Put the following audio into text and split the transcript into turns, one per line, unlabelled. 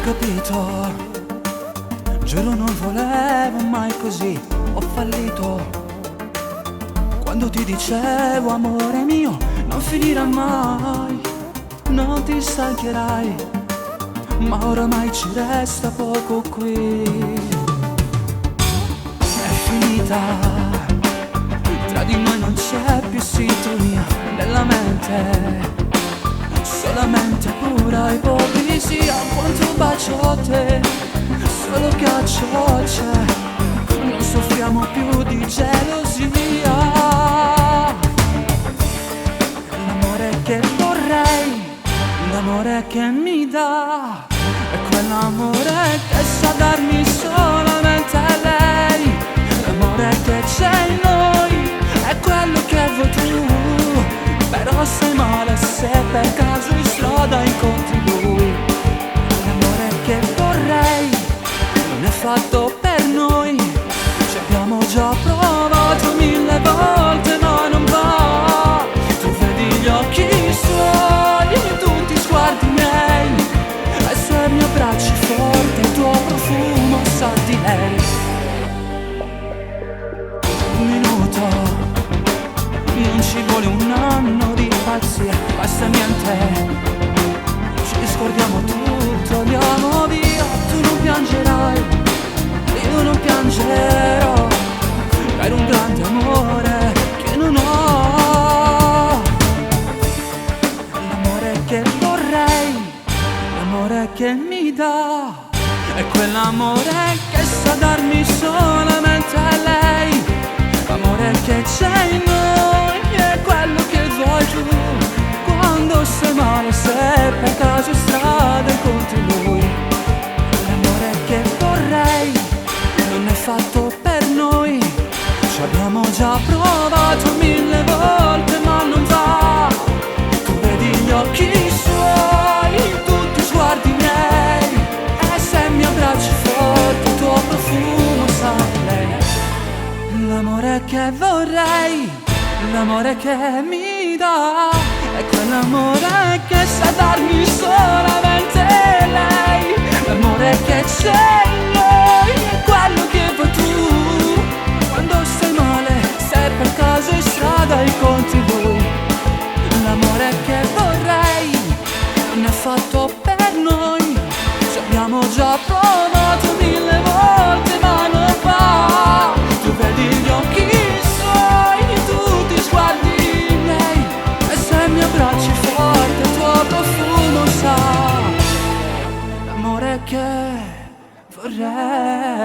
capito, giuro non volevo mai così, ho fallito. Quando ti dicevo amore mio, non finirà mai, non ti stancherai, ma oramai ci resta poco qui. È finita, tra di noi non c'è più sintonia nella mente, solamente pura ipocrisia. Quanto bacio a te, solo ghiaccio c'è, non soffriamo più di gelosia. L'amore che vorrei, l'amore che mi dà, è quell'amore che sa darmi solamente lei. L'amore che c'è in noi, è quello che vuoi tu, però stai male se per caso in strada incontri lui. L'amore che vorrei non è fatto per noi, ci abbiamo già provato 1000 volte ma non va. Tu vedi gli occhi suoi, tutti sguardi miei, e se mi abbracci forte il tuo profumo sa di lei. Un minuto, non ci vuole un anno di pazzia, basta niente, ci scordiamo tutto, andiamo via. Tu non piangerai, io non piangerò, per un grande amore che non ho. L'amore che vorrei, l'amore che mi dà, è quell'amore che sa darmi solamente lei. L'amore che c'è in noi, è quello che vuoi tu, quando sei male se per caso in strada incontri lui. L'amore che vorrei non è fatto per noi, ci abbiamo già provato 1000 volte ma non va. Tu vedi gli occhi suoi, tutti sguardi miei, e se mi abbracci forte il tuo profumo sa di lei. L'amore che vorrei, l'amore che mi dà, è quell'amore che sa darmi solamente lei. L'amore che c'è in noi, è quello che vuoi tu, quando stai male se per caso in strada incontri lui. L'amore che vorrei non è fatto per noi, ci abbiamo già provato 1000 volte ma non va. Tu vedi gli occhi suoi, tutti sguardi miei, e se mi abbracci forte il tuo profumo sa. L'amore che vorrei.